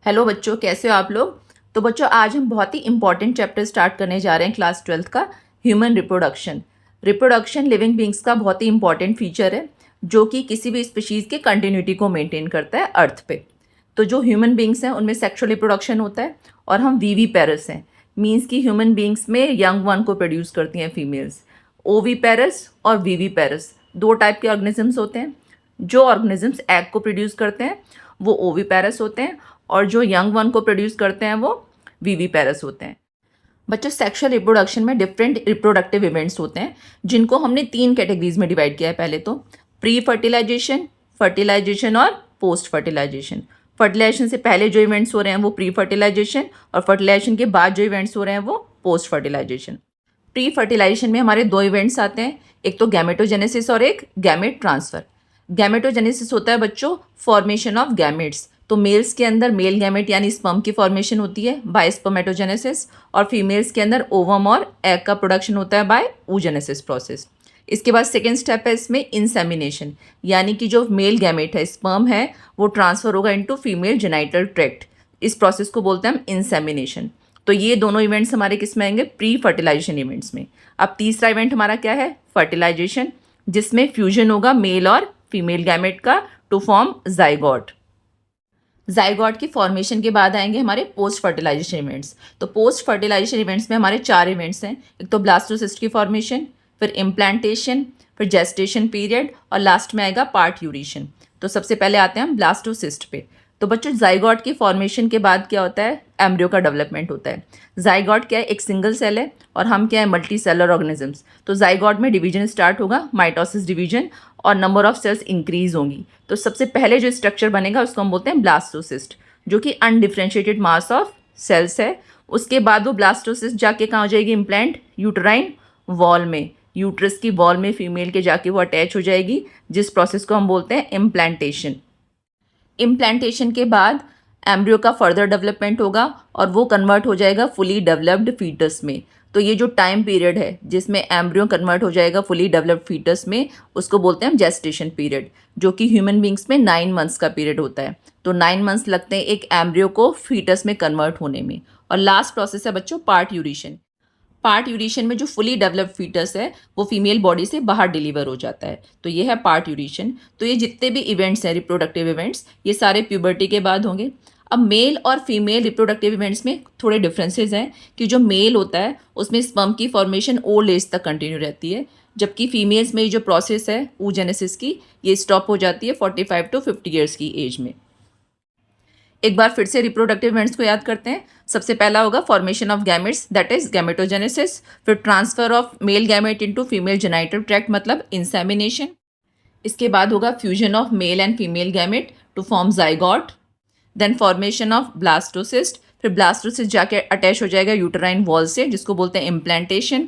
Hello बच्चों, कैसे हो आप लोग। तो बच्चों, आज हम बहुत ही इंपॉर्टेंट चैप्टर स्टार्ट करने जा रहे हैं क्लास 12th का, human reproduction. Reproduction living beings का बहुत ही इंपॉर्टेंट फीचर है जो कि किसी भी स्पीशीज़ के कंटिन्यूटी को मेंटेन करता है अर्थ पे। तो जो ह्यूमन बींग्स हैं उनमें सेक्सुअल रिप्रोडक्शन होता है और हम वीवी पेरस हैं, मीन्स कि ह्यूमन बींग्स में यंग वन को प्रोड्यूस करती हैं फीमेल्स। ओवी पेरस और वीवी पेरस दो टाइप के ऑर्गेनिजम्स होते हैं। जो ऑर्गेनिजम्स एग को प्रोड्यूस करते हैं वो ओवी पेरस होते हैं और जो यंग वन को प्रोड्यूस करते हैं वो वीवी पेरस होते हैं। बच्चों, सेक्सुअल रिप्रोडक्शन में डिफरेंट रिप्रोडक्टिव इवेंट्स होते हैं जिनको हमने 3 कैटेगरीज में डिवाइड किया है। पहले तो प्री फर्टिलाइजेशन, फर्टिलाइजेशन और पोस्ट फर्टिलाइजेशन। फर्टिलाइजेशन से पहले जो इवेंट्स हो रहे हैं वो प्री फर्टिलाइजेशन और फर्टिलाइजेशन के बाद जो इवेंट्स हो रहे हैं वो पोस्ट फर्टिलाइजेशन। प्री फर्टिलाइजेशन में हमारे 2 इवेंट्स आते हैं, एक तो गैमेटोजेनेसिस और एक गैमेट ट्रांसफर। गैमेटोजेनेसिस होता है बच्चों फॉर्मेशन ऑफ गैमेट्स। तो मेल्स के अंदर मेल गैमेट यानी स्पर्म की फॉर्मेशन होती है बाय स्पर्मेटोजेनेसिस, और फीमेल्स के अंदर ओवम और एग का प्रोडक्शन होता है बाय oogenesis प्रोसेस। इसके बाद सेकेंड स्टेप है इसमें इंसेमिनेशन, यानी कि जो मेल गैमेट है, स्पर्म है, वो ट्रांसफर होगा इनटू फीमेल जेनाइटल ट्रैक्ट। इस प्रोसेस को बोलते हैं हम इंसेमिनेशन। तो ये दोनों इवेंट्स हमारे किस में आएंगे? प्री फर्टिलाइजेशन इवेंट्स में। अब तीसरा इवेंट हमारा क्या है? फर्टिलाइजेशन, जिसमें फ्यूजन होगा मेल और फीमेल गैमेट का टू फॉर्म जाइगोट। जाइगोट की फॉर्मेशन के बाद आएंगे हमारे पोस्ट फर्टिलाइजेशन इवेंट्स। तो पोस्ट फर्टिलाइजेशन इवेंट्स में हमारे 4 इवेंट्स हैं। एक तो ब्लास्टोसिस्ट की फॉर्मेशन, फिर इम्प्लांटेशन, फिर जेस्टेशन पीरियड और लास्ट में आएगा पार्ट्यूरेशन। तो सबसे पहले आते हैं हम ब्लास्टोसिस्ट पे। तो बच्चों, जाइगोट की फॉर्मेशन के बाद क्या होता है? एम्ब्रियो का डेवलपमेंट होता है। जाइगोट क्या है? एक सिंगल सेल है और हम क्या है? Multi cellular organisms. तो जाइगोट में डिवीजन स्टार्ट होगा, माइटोसिस डिवीजन, और नंबर ऑफ सेल्स इंक्रीज होंगी। तो सबसे पहले जो स्ट्रक्चर बनेगा उसको हम बोलते हैं ब्लास्टोसिस्ट, जो कि अनडिफ्रेंशिएटेड मास ऑफ सेल्स है। उसके बाद वो ब्लास्टोसिस्ट जाके कहाँ हो जाएगी? इम्प्लांट यूटराइन वॉल में, यूट्रस की वॉल में फीमेल के जाके वो अटैच हो जाएगी, जिस प्रोसेस को हम बोलते हैं इम्प्लांटेशन। इम्प्लांटेशन के बाद एम्ब्रियो का फर्दर डेवलपमेंट होगा और वो कन्वर्ट हो जाएगा फुली डेवलप्ड फीटस में। तो ये जो टाइम पीरियड है जिसमें एम्ब्रियो कन्वर्ट हो जाएगा फुली डेवलप्ड फीटस में, उसको बोलते हैं हम जेस्टेशन पीरियड, जो कि ह्यूमन बींग्स में 9 मंथ्स का पीरियड होता है। तो 9 मंथ्स लगते हैं एक एम्ब्रियो को फीटस में कन्वर्ट होने में। और लास्ट प्रोसेस है बच्चों पार्ट्यूरेशन। पार्ट्यूरेशन में जो फुली डेवलप्ड फीटस है वो फीमेल बॉडी से बाहर डिलीवर हो जाता है। तो ये है पार्ट्यूरेशन। तो ये जितने भी इवेंट्स हैं रिप्रोडक्टिव इवेंट्स, ये सारे प्यूबर्टी के बाद होंगे। अब मेल और फीमेल रिप्रोडक्टिव इवेंट्स में थोड़े डिफरेंसेस हैं कि जो मेल होता है उसमें स्पर्म की फॉर्मेशन ओल्ड एज तक कंटिन्यू रहती है, जबकि फीमेल्स में जो प्रोसेस है oogenesis की, ये स्टॉप हो जाती है 45 to 50 ईयर्स की एज में। एक बार फिर से रिप्रोडक्टिव इवेंट्स को याद करते हैं। सबसे पहला होगा formation of gametes, that is gametogenesis. फिर transfer of male gamete into female genital tract, मतलब इंसेमिनेशन। इसके बाद होगा fusion of male and female gamete to form zygote. Then formation of blastocyst, फिर ब्लास्टोसिस्ट जाके अटैच हो जाएगा यूटराइन वॉल से, जिसको बोलते हैं इम्प्लांटेशन।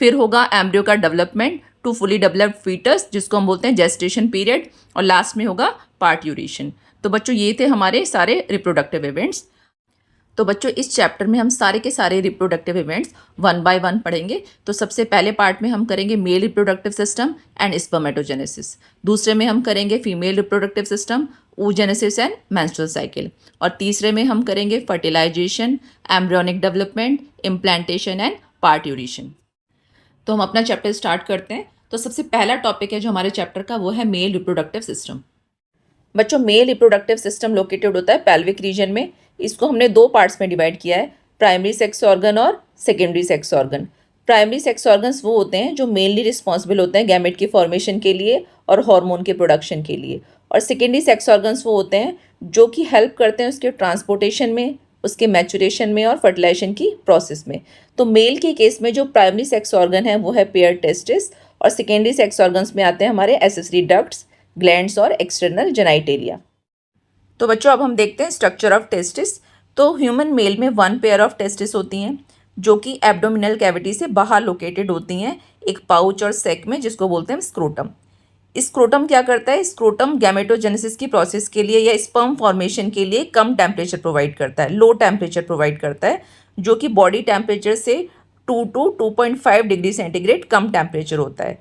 फिर होगा एम्ब्रियो का development to fully developed foetus, जिसको हम बोलते हैं जेस्टेशन पीरियड, और लास्ट में होगा पार्ट्यूरेशन। तो बच्चों, ये थे हमारे सारे रिप्रोडक्टिव इवेंट्स। तो बच्चों, इस चैप्टर में हम सारे के सारे रिप्रोडक्टिव इवेंट्स 1 बाय 1 पढ़ेंगे। तो सबसे पहले पार्ट में हम करेंगे male reproductive system and spermatogenesis. दूसरे में हम करेंगे female reproductive system, oogenesis and menstrual cycle. और तीसरे में हम करेंगे fertilisation, embryonic development, implantation and parturition. तो हम अपना चैप्टर स्टार्ट करते हैं। तो सबसे पहला टॉपिक है जो हमारे चैप्टर का, वो है मेल रिप्रोडक्टिव सिस्टम। बच्चों, मेल रिप्रोडक्टिव सिस्टम लोकेटेड होता है पेल्विक रीजन में। इसको हमने 2 पार्ट्स में डिवाइड किया है, प्राइमरी सेक्स ऑर्गन और secondary sex organ. Primary sex organs वो होते हैं जो मेनली रिस्पॉन्सिबल होते हैं गैमेट की फॉर्मेशन के लिए और हार्मोन के प्रोडक्शन के लिए। और सेकेंडरी सेक्स ऑर्गन्स वो होते हैं जो कि हेल्प करते हैं उसके ट्रांसपोर्टेशन में, उसके मैचुरेशन में और फर्टिलाइजेशन की प्रोसेस में। तो मेल के केस में जो प्राइमरी सेक्स ऑर्गन है वो है पेयर टेस्टिस, और सेकेंडरी सेक्स ऑर्गन्स में आते हैं हमारे एसेसरी डक्ट्स, ग्लैंड्स और एक्सटर्नल जेनाइटेलिया। तो बच्चों, अब हम देखते हैं स्ट्रक्चर ऑफ टेस्टिस। तो ह्यूमन मेल में 1 पेयर ऑफ टेस्टिस होती हैं जो कि एब्डोमिनल कैविटी से बाहर लोकेटेड होती हैं एक पाउच और सेक में, जिसको बोलते हैं स्क्रोटम। स्क्रोटम क्या करता है? स्क्रोटम गैमेटोजेनेसिस की प्रोसेस के लिए या स्पर्म फॉर्मेशन के लिए कम टेम्परेचर प्रोवाइड करता है, लो टेम्परेचर प्रोवाइड करता है, जो कि बॉडी टेम्परेचर से 2 to 2.5 degree centigrade come temperature होता है।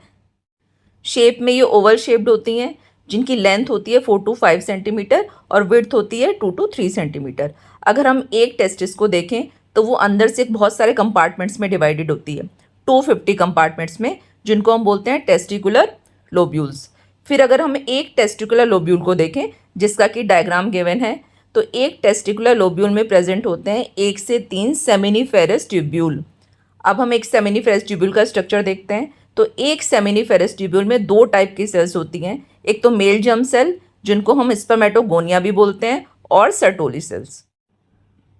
शेप में ये ओवल शेप्ड होती हैं, जिनकी लेंथ होती है 4 to 5 सेंटीमीटर और विड्थ होती है 2 to 3 सेंटीमीटर। अगर हम एक टेस्टिस को देखें तो वो अंदर से बहुत सारे कंपार्टमेंट्स में डिवाइडेड होती है, 250 कंपार्टमेंट्स में, जिनको हम बोलते हैं टेस्टिकुलर लोब्यूल्स। फिर अगर हम एक टेस्टिकुलर लोब्यूल को देखें, जिसका कि डायग्राम गिवन है, तो एक टेस्टिकुलर लोब्यूल में प्रेजेंट होते हैं 1 से 3 सेमिनिफेरस ट्यूब्यूल। अब हम एक सेमिनिफेरस ट्यूब्यूल का स्ट्रक्चर देखते हैं। तो एक सेमिनिफेरस ट्यूब्यूल में 2 टाइप की सेल्स होती हैं, एक तो मेल जर्म सेल, जिनको हम स्पर्मेटोगोनिया भी बोलते हैं, और सर्टोली सेल्स।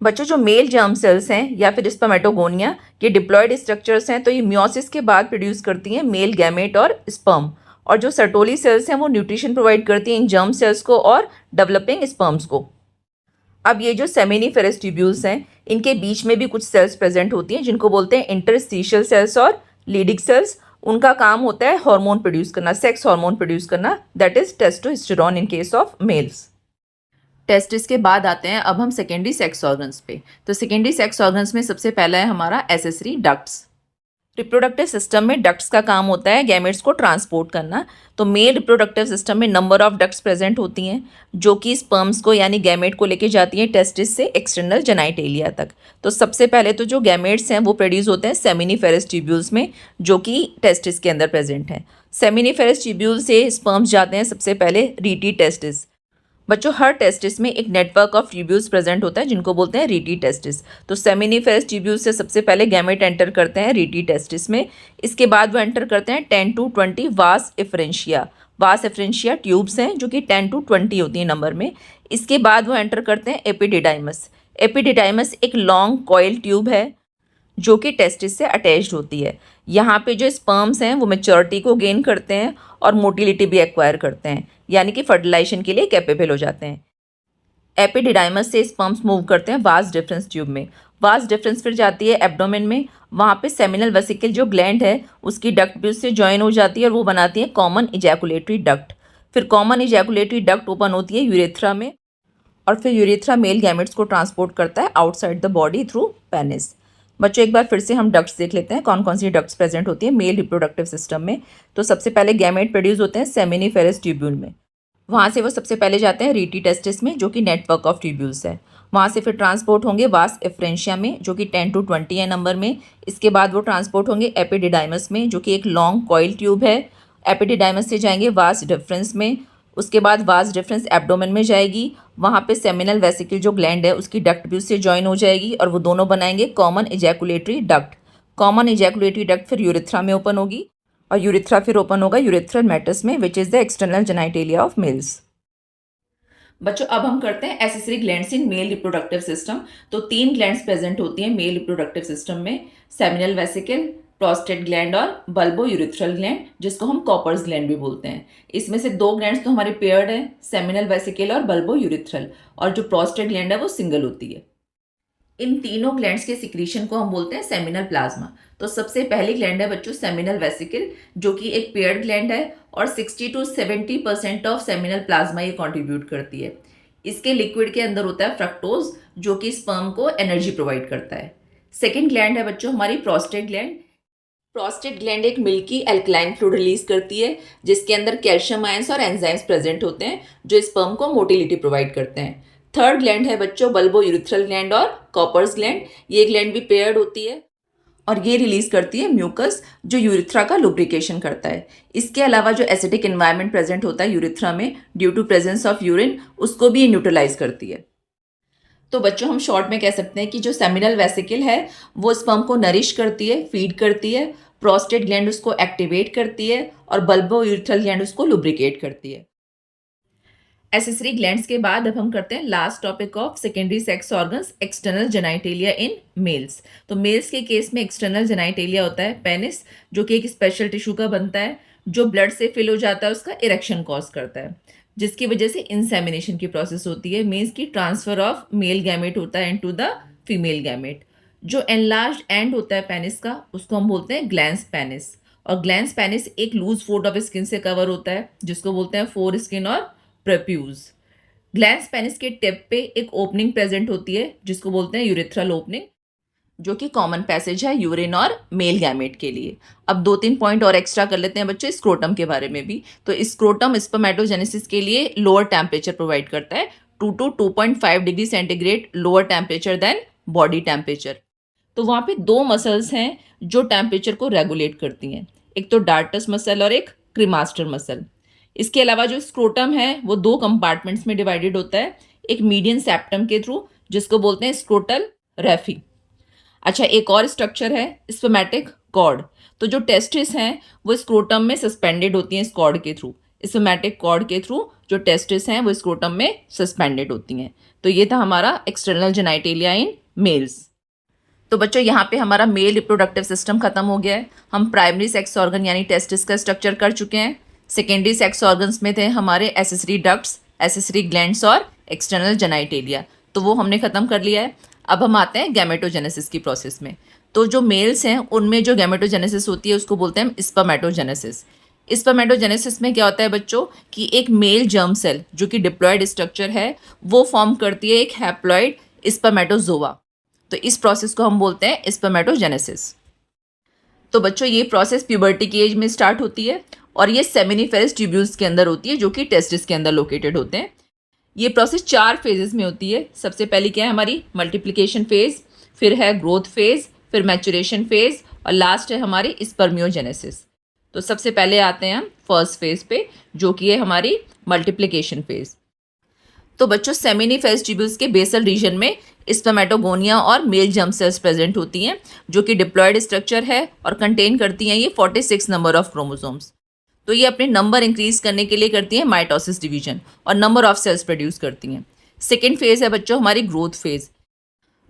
बच्चों, जो मेल जर्म सेल्स हैं या फिर स्पर्मेटोगोनिया के डिप्लॉयड स्ट्रक्चर्स हैं, तो ये मियोसिस के बाद प्रोड्यूस करती हैं मेल गैमेट और स्पर्म। और जो सर्टोली सेल्स हैं वो न्यूट्रिशन प्रोवाइड करती हैं इन जर्म सेल्स को और डेवलपिंग स्पर्म्स को। अब ये जो सेमिनिफेरस ट्यूब्यूल्स हैं, इनके बीच में भी कुछ सेल्स प्रेजेंट होती हैं, जिनको बोलते हैं इंटरस्टिशियल सेल्स और लीडिक सेल्स। उनका काम होता है हार्मोन प्रोड्यूस करना, सेक्स हार्मोन प्रोड्यूस करना, that is testosterone in case of males. Testis के बाद आते हैं अब हम सेकेंडरी सेक्स ऑर्गन्स पे। तो सेकेंडरी सेक्स ऑर्गन्स में सबसे पहला है हमारा एसेसरी डक्ट्स। रिप्रोडक्टिव सिस्टम में डक्ट्स का काम होता है गैमेट्स को ट्रांसपोर्ट करना। तो मेल रिप्रोडक्टिव सिस्टम में नंबर ऑफ डक्ट्स प्रेजेंट होती हैं, जो कि स्पर्म्स को यानी गैमेट को लेके जाती हैं टेस्टिस से एक्सटर्नल जेनाइटेलिया तक। तो सबसे पहले तो जो गैमेट्स हैं वो प्रोड्यूस होते हैं सेमिनिफेरस ट्यूब्यूल्स में, जो कि टेस्टिस के अंदर प्रेजेंट हैं। सेमिनिफेरस ट्यूब्यूल से स्पर्म्स जाते हैं सबसे पहले रीटी टेस्टिस। बच्चों, हर टेस्टिस में एक नेटवर्क ऑफ ट्यूब्यूल्स प्रेजेंट होता है, जिनको बोलते हैं रीटी टेस्टिस। तो सेमिनिफेरस ट्यूब्यूल से सबसे पहले गैमेट एंटर करते हैं रीटी टेस्टिस में। इसके बाद वो एंटर करते हैं 10 to 20 वास एफरेंशिया। वास एफरेंशिया ट्यूब्स हैं जो कि 10 to 20 होती हैं नंबर में। इसके बाद वो एंटर करते हैं एपिडिडाइमस। एपिडिडाइमस एक लॉन्ग कॉइल ट्यूब है जो कि टेस्टिस से अटैच्ड होती है। यहाँ पे जो स्पर्म्स हैं वो मैच्योरिटी को गेन करते हैं और मोटिलिटी भी एक्वायर करते हैं, यानी कि फर्टिलाइजेशन के लिए कैपेबल हो जाते हैं। एपिडिडाइमस से स्पर्म्स मूव करते हैं वास डिफरेंस ट्यूब में। वास डिफरेंस फिर जाती है एब्डोमेन में। वहाँ पे सेमिनल वेसिकल जो ग्लैंड है उसकी डक्ट भी उससे ज्वाइन हो जाती है और वो बनाती है कॉमन इजैकुलेटरी डक्ट। फिर कॉमन इजैकुलेटरी डक्ट ओपन होती है यूरेथ्रा में, और फिर यूरेथ्रा मेल गैमेट्स को ट्रांसपोर्ट करता है outside the body through penis. बच्चों, एक बार फिर से हम डक्ट्स देख लेते हैं, कौन कौन सी डक्ट्स प्रेजेंट होती है मेल रिप्रोडक्टिव सिस्टम में। तो सबसे पहले गैमेट प्रोड्यूस होते हैं सेमिनिफेरस ट्यूब्यूल में। वहाँ से वो सबसे पहले जाते हैं रीटी टेस्टिस में, जो कि नेटवर्क ऑफ ट्यूब्यूल्स है। वहाँ से फिर ट्रांसपोर्ट होंगे वास एफ्रेंशिया में, जो कि 10 to 20 है नंबर में। इसके बाद वो ट्रांसपोर्ट होंगे एपिडिडाइमस में, जो कि एक लॉन्ग कॉइल ट्यूब है। एपिडिडाइमस से जाएंगे वास डिफरेंस में। उसके बाद वास डिफरेंस एब्डोमेन में जाएगी। वहाँ पे सेमिनल वेसिकल जो ग्लैंड है उसकी डक्ट भी उससे ज्वाइन हो जाएगी और वो दोनों बनाएंगे common ejaculatory duct. Common ejaculatory duct फिर यूरेथ्रा में ओपन होगी और यूरेथ्रा फिर ओपन होगा यूरेथ्रल मैटस में, which is the external genitalia of males. बच्चों, अब हम करते हैं accessory glands in male reproductive system. तो 3 ग्लैंड्स प्रेजेंट होती हैं मेल रिप्रोडक्टिव सिस्टम में, सेमिनल वेसिकल, प्रोस्टेट ग्लैंड और बल्बो यूरिथ्रल ग्लैंड, जिसको हम कॉपर्स ग्लैंड भी बोलते हैं। इसमें से 2 ग्लैंड्स तो हमारे पेयर्ड है, सेमिनल वेसिकल और बल्बो यूरिथ्रल, और जो प्रोस्टेट ग्लैंड है वो सिंगल होती है। इन तीनों ग्लैंड्स के सिक्रीशन को हम बोलते हैं सेमिनल प्लाज्मा। तो सबसे पहली ग्लैंड है बच्चों सेमिनल वेसिकल, जो कि एक पेयर्ड ग्लैंड है और 60 to 70% ऑफ सेमिनल प्लाज्मा ये कंट्रीब्यूट करती है। इसके लिक्विड के अंदर होता है फ्रक्टोज, जो कि स्पर्म को एनर्जी प्रोवाइड करता है। सेकेंड ग्लैंड है बच्चों हमारी प्रोस्टेट ग्लैंड। प्रोस्टेट ग्लैंड एक मिल्की एल्कलाइन फ्लूइड रिलीज करती है, जिसके अंदर कैल्शियम आयंस और एंजाइम्स प्रेजेंट होते हैं, जो स्पर्म को मोटिलिटी प्रोवाइड करते हैं। थर्ड ग्लैंड है बच्चों बल्बो यूरिथ्रल ग्लैंड और कॉपर्स ग्लैंड। ये ग्लैंड भी पेयर्ड होती है और ये रिलीज करती है म्यूकस, जो यूरिथ्रा का लुब्रिकेशन करता है। इसके अलावा जो एसिडिक एनवायरनमेंट प्रेजेंट होता है यूरिथ्रा में due to presence of urine, उसको भी ये न्यूट्रलाइज करती है। तो बच्चों, हम शॉर्ट में कह सकते हैं कि जो सेमिनल वेसिकल है वो स्पर्म को नरिश करती है, फीड करती है, प्रोस्टेट ग्लैंड उसको एक्टिवेट करती है और बल्बो यूरिथ्रल ग्लैंड उसको लुब्रिकेट करती है। एसेसरी ग्लैंड्स के बाद अब हम करते हैं last topic of secondary sex organs, external genitalia in males. तो मेल्स के केस में एक्सटर्नल जेनाइटेलिया होता है पेनिस, जो कि एक स्पेशल टिश्यू का बनता है, जो ब्लड से फिल हो जाता है, उसका इरेक्शन कॉज करता है, जिसकी वजह से इंसेमिनेशन की प्रोसेस होती है, मीन्स की ट्रांसफर ऑफ मेल गैमेट होता है इनटू द फीमेल गैमेट। जो एनलार्ज एंड होता है पेनिस का उसको हम बोलते हैं ग्लैंस पेनिस, और ग्लैंस पेनिस एक लूज फोर्ड ऑफ स्किन से कवर होता है, जिसको बोलते हैं फोर स्किन और प्रेप्यूज। ग्लैंस पेनिस के टिप पे एक ओपनिंग प्रेजेंट होती है, जिसको बोलते हैं यूरिथ्रल ओपनिंग। जो कि कॉमन पैसेज है यूरिन और मेल गैमेट के लिए। अब 2-3 पॉइंट और एक्स्ट्रा कर लेते हैं बच्चों स्क्रोटम के बारे में भी। तो स्क्रोटम स्पर्मेटोजेनेसिस के लिए लोअर टेम्परेचर प्रोवाइड करता है, 2 to 2.5 degree centigrade lower temperature than body temperature. तो वहाँ पे 2 मसल्स हैं जो टेम्परेचर को रेगुलेट करती हैं, एक तो डार्टस मसल और एक क्रीमास्टर मसल। इसके अलावा जो स्क्रोटम है वो 2 कंपार्टमेंट्स में डिवाइडेड होता है, एक मीडियन सेप्टम के थ्रू जिसको बोलते हैं स्क्रोटल रेफी। अच्छा, एक और स्ट्रक्चर है स्पर्मेटिक कॉर्ड। तो जो टेस्टिस हैं वो स्क्रोटम में सस्पेंडेड होती हैं इस कॉर्ड के थ्रू। स्पर्मेटिक कॉर्ड के थ्रू जो टेस्टिस हैं वो स्क्रोटम में सस्पेंडेड होती हैं। तो ये था हमारा एक्सटर्नल जेनाइटेलिया इन मेल्स। तो बच्चों यहाँ पे हमारा मेल रिप्रोडक्टिव सिस्टम खत्म हो गया है। हम प्राइमरी सेक्स ऑर्गन यानी टेस्टिस का स्ट्रक्चर कर चुके हैं। सेकेंडरी सेक्स ऑर्गन्स में थे हमारे एसेसरी डक्ट्स, एसेसरी ग्लैंड्स और एक्सटर्नल जेनाइटेलिया, तो वो हमने खत्म कर लिया है। अब हम आते हैं गैमेटोजेनेसिस की प्रोसेस में। तो जो मेल्स हैं उनमें जो गैमेटोजेनेसिस होती है उसको बोलते हैं स्पर्मेटोजेनेसिस। स्पर्मेटोजेनेसिस में क्या होता है बच्चों कि एक मेल जर्म सेल जो कि डिप्लॉयड स्ट्रक्चर है वो फॉर्म करती है एक हैप्लॉयड स्पर्मेटोजोआ। तो इस प्रोसेस को हम बोलते हैं स्पर्मेटोजेनेसिस। तो बच्चों ये प्रोसेस प्यूबर्टी की एज में स्टार्ट होती है और ये सेमिनिफेरस ट्यूब्यूल्स के अंदर होती है जो कि टेस्टिस के अंदर लोकेटेड होते हैं। ये प्रोसेस 4 फेजेस में होती है। सबसे पहले क्या है हमारी मल्टीप्लिकेशन फेज, फिर है ग्रोथ फेज, फिर मैचुरेशन फेज और लास्ट है हमारी स्पर्मियोजेनेसिस। तो सबसे पहले आते हैं हम फर्स्ट फेज पे जो कि है हमारी मल्टीप्लिकेशन फेज। तो बच्चों सेमिनिफेरस ट्यूब्यूल्स के बेसल रीजन में स्पर्मेटोगोनिया और मेल जर्म सेल्स प्रेजेंट होती हैं जो कि डिप्लॉयड स्ट्रक्चर है और कंटेन करती हैं ये 46 नंबर ऑफ क्रोमोसोम्स। तो ये अपने नंबर इंक्रीज करने के लिए करती हैं माइटोसिस डिवीजन और नंबर ऑफ सेल्स प्रोड्यूस करती हैं। सेकेंड फेज है बच्चों हमारी ग्रोथ फेज।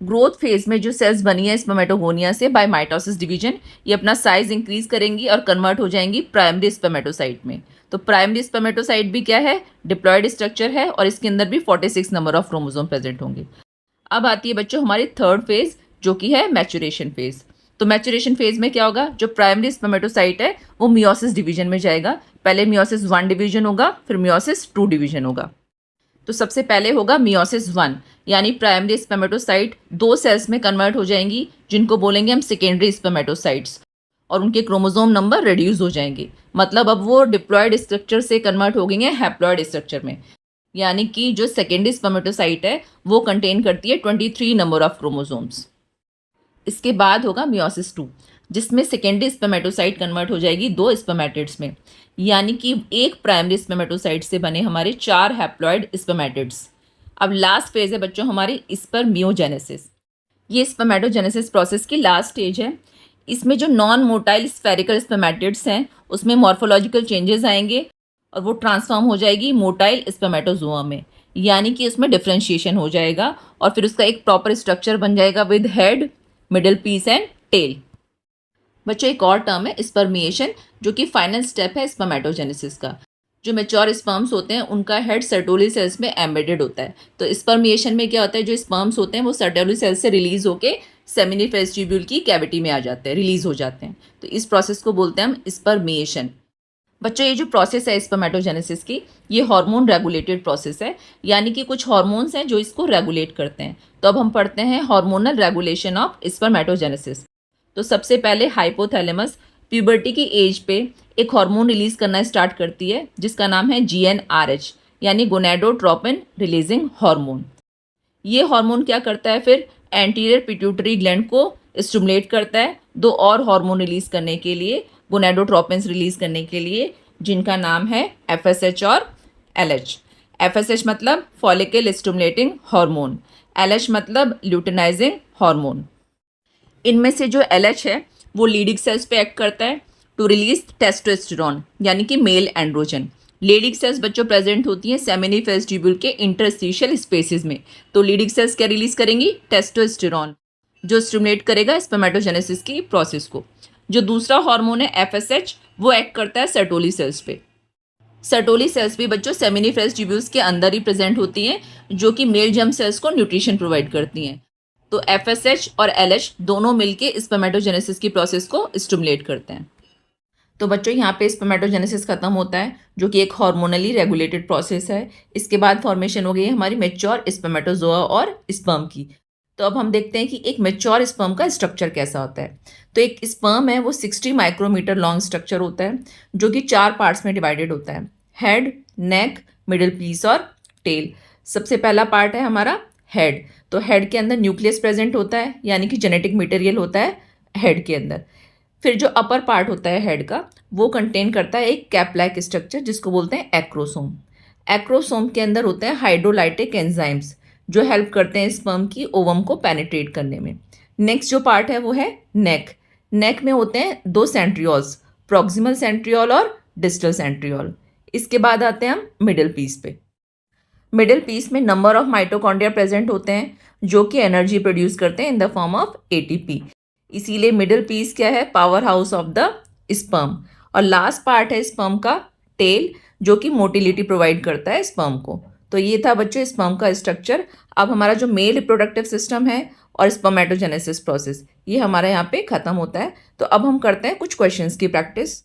ग्रोथ फेज में जो सेल्स बनी है स्पर्मेटोगोनिया से बाय माइटोसिस डिवीजन, ये अपना साइज इंक्रीज करेंगी और कन्वर्ट हो जाएंगी प्राइमरी स्पर्मेटोसाइट में। तो प्राइमरी स्पर्मेटोसाइट भी क्या है, डिप्लॉयड स्ट्रक्चर है और इसके अंदर भी 46 नंबर ऑफ क्रोमोसोम प्रेजेंट होंगे। अब आती है बच्चों हमारी थर्ड फेज जो कि है मैचुरेशन फेज। तो मैचुरेशन फेज में क्या होगा, जो प्राइमरी स्पर्मेटोसाइट है वो मियोसिस डिवीजन में जाएगा। पहले मियोसिस 1 डिवीजन होगा, फिर मियोसिस 2 डिवीजन होगा। तो सबसे पहले होगा मियोसिस 1 यानी प्राइमरी स्पर्मेटोसाइट 2 सेल्स में कन्वर्ट हो जाएंगी जिनको बोलेंगे हम सेकेंडरी स्पर्मेटोसाइट्स और उनके क्रोमोसोम नंबर रिड्यूस हो जाएंगे। मतलब अब वो डिप्लॉयड स्ट्रक्चर से कन्वर्ट हो गई हैं हैप्लॉयड स्ट्रक्चर में, यानी कि जो सेकेंडरी स्पर्मेटोसाइट है वो कंटेन करती है 23 नंबर ऑफ क्रोमोसोम्स। इसके बाद होगा मियोसिस 2 जिसमें सेकेंडरी स्पर्मेटोसाइट कन्वर्ट हो जाएगी 2 स्पर्मेटिड्स में, यानी कि एक प्राइमरी स्पर्मेटोसाइट से बने हमारे 4 हैप्लॉयड स्पर्मेटिड्स। अब लास्ट फेज है बच्चों हमारी स्पर्मियोजेनेसिस। ये स्पर्मेटोजेनेसिस प्रोसेस की लास्ट स्टेज है। इसमें जो नॉन मोटाइल स्फेरिकल स्पर्मेटिड्स हैं उसमें मॉर्फोलॉजिकल चेंजेस आएंगे और वो ट्रांसफॉर्म हो जाएगी मोटाइल स्पर्मेटोजोआ में, यानी कि उसमें डिफ्रेंशिएशन हो जाएगा और फिर उसका एक प्रॉपर स्ट्रक्चर बन जाएगा with head, middle piece and tail. बच्चों एक और टर्म है स्पर्मिएशन जो कि फाइनल स्टेप है स्पर्मेटोजेनेसिस का। जो मेच्योर स्पर्म्स होते हैं उनका हेड सर्टोली सेल्स में एम्बेडेड होता है। तो स्पर्मिएशन में क्या होता है, जो स्पर्म्स होते हैं वो सर्टोली सेल्स से रिलीज होके सेमिनिफेरस ट्यूब्यूल की कैविटी में आ जाते हैं, रिलीज हो जाते हैं। तो इस प्रोसेस को बोलते हैं हम स्पर्मिएशन। बच्चों ये जो प्रोसेस है स्पर्मेटोजेनेसिस की, ये हार्मोन रेगुलेटेड प्रोसेस है, यानी कि कुछ हार्मोन्स हैं जो इसको रेगुलेट करते हैं। तो अब हम पढ़ते हैं हार्मोनल रेगुलेशन ऑफ स्पर्मेटोजेनेसिस। तो सबसे पहले हाइपोथैलेमस प्यूबर्टी की एज पे एक हार्मोन रिलीज करना स्टार्ट करती है जिसका नाम है GnRH यानी गोनेडोट्रोपिन रिलीजिंग हार्मोन। ये हार्मोन क्या करता है, फिर एंटीरियर पिट्यूटरी ग्लैंड को स्टिमुलेट करता है 2 और हार्मोन रिलीज करने के लिए, गोनेडोट्रोपिन्स रिलीज करने के लिए, जिनका नाम है FSH और LH। FSH मतलब फॉलिकल स्टिमुलेटिंग हार्मोन, LH मतलब ल्यूटिनाइजिंग हार्मोन। इनमें से जो LH है वो लीडिंग सेल्स पे एक्ट करता है टू रिलीज टेस्टोस्टेरोन यानी कि मेल एंड्रोजन। लीडिंग सेल्स बच्चों प्रेजेंट होती हैं सेमिनिफेरस ट्यूब्यूल के इंटरस्टिशियल स्पेसेस में। तो लीडिंग सेल्स क्या रिलीज करेंगी, टेस्टोस्टेरोन, जो स्टिमुलेट करेगा स्पर्मेटोजेनेसिस की प्रोसेस को। जो दूसरा हार्मोन है FSH वो एक्ट करता है सर्टोली सेल्स पे। सर्टोली सेल्स भी बच्चों सेमिनिफेरस ट्यूब्यूल्स के अंदर ही प्रेजेंट होती हैं जो कि मेल जर्म सेल्स को न्यूट्रिशन प्रोवाइड करती हैं। तो FSH और LH दोनों मिलके स्पर्मेटोजेनेसिस की प्रोसेस को स्टिमुलेट करते हैं। तो बच्चों यहाँ पे स्पर्मेटोजेनेसिस खत्म होता है जो कि एक हार्मोनली रेगुलेटेड प्रोसेस है। इसके बाद फॉर्मेशन हो गई है हमारी मेच्योर स्पर्मेटोजोआ और स्पर्म की। तो अब हम देखते हैं कि एक मैच्योर स्पर्म का स्ट्रक्चर कैसा होता है। तो एक स्पर्म है वो 60 माइक्रोमीटर लॉन्ग स्ट्रक्चर होता है जो कि 4 पार्ट्स में डिवाइडेड होता है, हेड, नेक, मिडिल पीस और टेल। सबसे पहला पार्ट है हमारा हेड। तो हेड के अंदर न्यूक्लियस प्रेजेंट होता है, यानी कि जेनेटिक मटेरियल होता है हेड के अंदर। फिर जो अपर पार्ट होता है हेड का, वो कंटेन करता है एक कैप लाइक स्ट्रक्चर जिसको बोलते हैं एक्रोसोम। एक्रोसोम के अंदर होते हैं हाइड्रोलाइटिक एंजाइम्स जो हेल्प करते हैं स्पर्म की ओवम को पेनिट्रेट करने में। नेक्स्ट जो पार्ट है वो है नेक। नेक में होते हैं 2 सेंट्रियोल्स, प्रॉक्सिमल सेंट्रियोल और डिस्टल सेंट्रियोल। इसके बाद आते हैं हम मिडिल पीस पे। मिडिल पीस में नंबर ऑफ माइटोकॉन्ड्रिया प्रेजेंट होते हैं जो कि एनर्जी प्रोड्यूस करते हैं in the form of ATP. इसीलिए मिडिल पीस क्या है, power house of the sperm. और लास्ट पार्ट है स्पर्म का टेल जो कि मोटिलिटी प्रोवाइड करता है स्पर्म को। तो ये था बच्चों स्पर्म का स्ट्रक्चर। अब हमारा जो मेल रिप्रोडक्टिव सिस्टम है और स्पर्मेटोजेनेसिस प्रोसेस, ये हमारा यहाँ पे खत्म होता है। तो अब हम करते हैं कुछ क्वेश्चंस की प्रैक्टिस।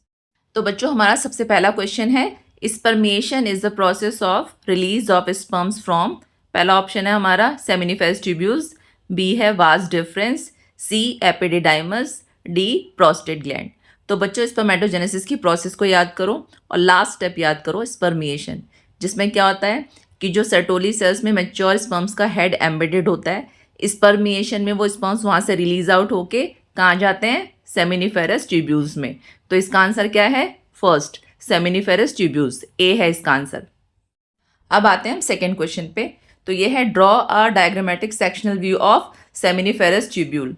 तो बच्चों हमारा सबसे पहला क्वेश्चन है, spermiation is the process of release of sperms from. पहला ऑप्शन है हमारा सेमिनिफेरस ट्यूब्यूल्स, बी है vas deferens, C epididymis, D prostate gland. तो बच्चों स्पर्मेटोजेनेसिस की प्रोसेस को याद करो और लास्ट स्टेप याद करो स्पर्मिएशन, जिसमें क्या होता है कि जो सर्टोली सेल्स में मैच्योर स्पर्म्स का हेड एम्बेडेड होता है, स्पर्मिएशन में वो स्पर्म्स वहाँ से रिलीज आउट होके कहाँ जाते हैं, सेमिनिफेरस ट्यूब्यूल्स में। तो इसका आंसर क्या है, फर्स्ट सेमिनिफेरस ट्यूब्यूल्स, ए है इसका आंसर। अब आते हैं हम सेकेंड क्वेश्चन पे। तो ये है draw a diagrammatic sectional view of seminiferous tubule.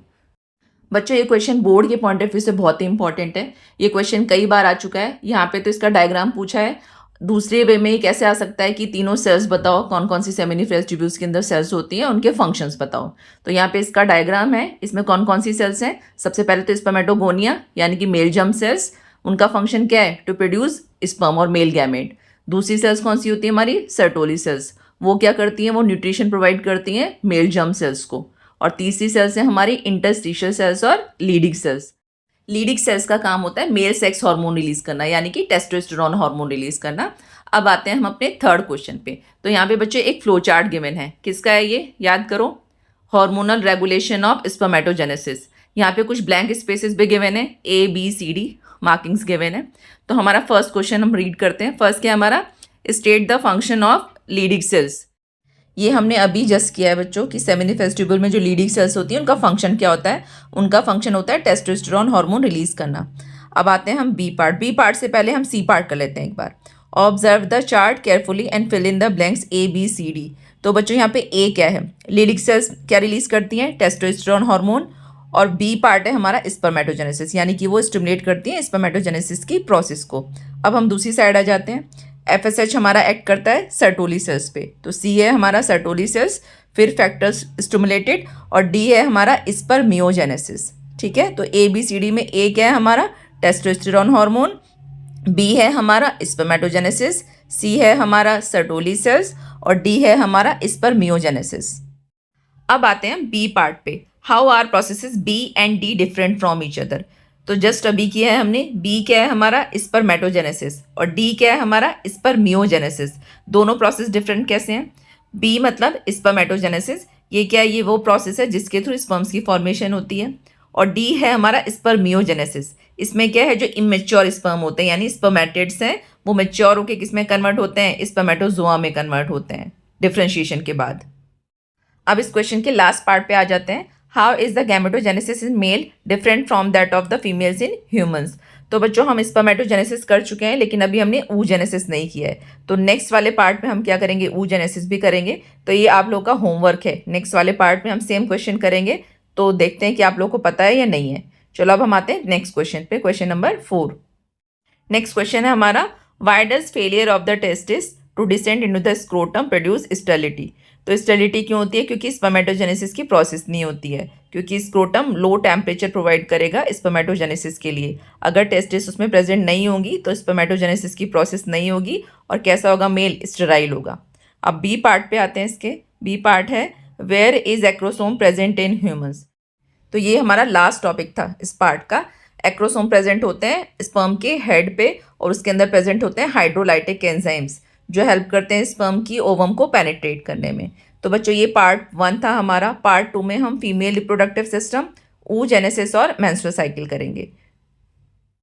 बच्चों ये क्वेश्चन बोर्ड के पॉइंट ऑफ व्यू से बहुत ही इंपॉर्टेंट है। ये क्वेश्चन कई बार आ चुका है। यहाँ पे तो इसका डायग्राम पूछा है, दूसरे वे में कैसे आ सकता है कि तीनों सेल्स बताओ, कौन कौन सी सेमिनिफेरस ट्यूब्यूल्स के अंदर सेल्स होती हैं, उनके फंक्शंस बताओ। तो यहाँ पे इसका डायग्राम है, इसमें कौन कौन सी सेल्स हैं। सबसे पहले तो स्पर्मेटोगोनिया यानी कि मेल जर्म सेल्स, उनका फंक्शन क्या है, टू प्रोड्यूस स्पर्म और मेल गैमेट। दूसरी सेल्स कौन सी होती है हमारी, सर्टोली सेल्स, वो क्या करती हैं, वो न्यूट्रिशन प्रोवाइड करती हैं मेल जर्म सेल्स को। और तीसरी सेल्स है हमारी इंटरस्टिशियल सेल्स और लीडिंग सेल्स। लीडिंग सेल्स का काम होता है मेल सेक्स हार्मोन रिलीज करना, यानी कि टेस्टोस्टेरोन हार्मोन रिलीज करना। अब आते हैं हम अपने थर्ड क्वेश्चन पे। तो यहाँ पे बच्चे एक फ्लो चार्ट गिवन है, किसका है ये, याद करो, हार्मोनल रेगुलेशन ऑफ स्पर्मेटोजेनेसिस। यहाँ पे कुछ ब्लैंक स्पेसेस भी गिवन है, A B C D markings given है। तो हमारा फर्स्ट क्वेश्चन हम रीड करते हैं। फर्स्ट क्या है हमारा, state the function of Leydig cells. ये हमने अभी जस्ट किया है बच्चों कि सेमिनिफेरस ट्यूब्यूल में जो लीडिंग सेल्स होती हैं उनका फंक्शन क्या होता है, उनका फंक्शन होता है टेस्टोस्टेरोन हार्मोन रिलीज करना। अब आते हैं हम बी पार्ट। बी पार्ट से पहले हम सी पार्ट कर लेते हैं एक बार। Observe the chart carefully and fill in the blanks A B C D. तो बच्चों यहाँ पे ए क्या है, लीडिंग सेल्स क्या रिलीज करती हैं, टेस्टोस्टेरोन हार्मोन। और बी पार्ट है हमारा स्पर्मेटोजेनेसिस, यानी कि वो स्टिमुलेट करती है स्पर्मेटोजेनेसिस की प्रोसेस को। अब हम दूसरी साइड आ जाते हैं। FSH हमारा एक्ट करता है सर्टोली सेल्स पे, तो सी है हमारा सर्टोली सेल्स, फिर फैक्टर्स स्टिमुलेटेड, और डी है हमारा स्पर्मियोजेनेसिस। ठीक है, तो ए बी सी डी में ए क्या है हमारा, टेस्टोस्टेरोन हार्मोन, बी है हमारा स्पर्मेटोजेनेसिस, सी है हमारा सर्टोली सेल्स, और डी है हमारा स्पर्मियोजेनेसिस। अब आते हैं बी पार्ट पे। How are processes B and D different from each other. तो जस्ट अभी किया है हमने, बी क्या है हमारा स्पर्मेटोजेनेसिस और डी क्या है हमारा स्पर्मियोजेनेसिस। दोनों प्रोसेस डिफरेंट कैसे हैं, बी मतलब स्पर्मेटोजेनेसिस, ये क्या है, ये वो प्रोसेस है जिसके थ्रू स्पर्म्स की फॉर्मेशन होती है। और डी है हमारा स्पर्मियोजेनेसिस, इसमें क्या है, जो इमेच्योर स्पर्म होते हैं यानी स्पर्मेटिड्स हैं, वो मेच्योर होकर किस में कन्वर्ट होते हैं, स्पर्मेटोजोआ में कन्वर्ट होते हैं डिफ्रेंशिएशन के बाद। अब इस क्वेश्चन के लास्ट पार्ट पे आ जाते हैं। How is the gametogenesis in male different from that of the females in humans. तो बच्चों हम स्पर्मेटोजेनेसिस कर चुके हैं, लेकिन अभी हमने oogenesis नहीं किया है। तो नेक्स्ट वाले पार्ट में हम क्या करेंगे, oogenesis भी करेंगे। तो ये आप लोग का होमवर्क है, नेक्स्ट वाले पार्ट में हम सेम क्वेश्चन करेंगे। तो देखते हैं कि आप लोग को पता है या नहीं है। चलो अब हम आते हैं नेक्स्ट क्वेश्चन पे, क्वेश्चन नंबर 4। नेक्स्ट क्वेश्चन है हमारा, why does failure of the testes to descend into the scrotum produce sterility. तो स्टेरिलिटी क्यों होती है, क्योंकि स्पर्मेटोजेनेसिस की प्रोसेस नहीं होती है, क्योंकि स्क्रोटम लो टेम्परेचर प्रोवाइड करेगा स्पर्मेटोजेनेसिस के लिए। अगर टेस्टिस उसमें प्रेजेंट नहीं होंगी तो स्पर्मेटोजेनेसिस की प्रोसेस नहीं होगी, और कैसा होगा, मेल स्टेराइल होगा। अब बी पार्ट पे आते हैं इसके। बी पार्ट है, where is acrosome present in humans. तो ये हमारा लास्ट टॉपिक था इस पार्ट का। एक्रोसोम प्रेजेंट होते हैं स्पर्म के हेड पे, और उसके अंदर प्रेजेंट होते हैं हाइड्रोलाइटिक एंजाइम्स जो हेल्प करते हैं स्पर्म की ओवम को पेनिट्रेट करने में। तो बच्चों ये पार्ट 1 था हमारा। पार्ट 2 में हम फीमेल रिप्रोडक्टिव सिस्टम, oogenesis और मेंस्ट्रुअल साइकिल करेंगे।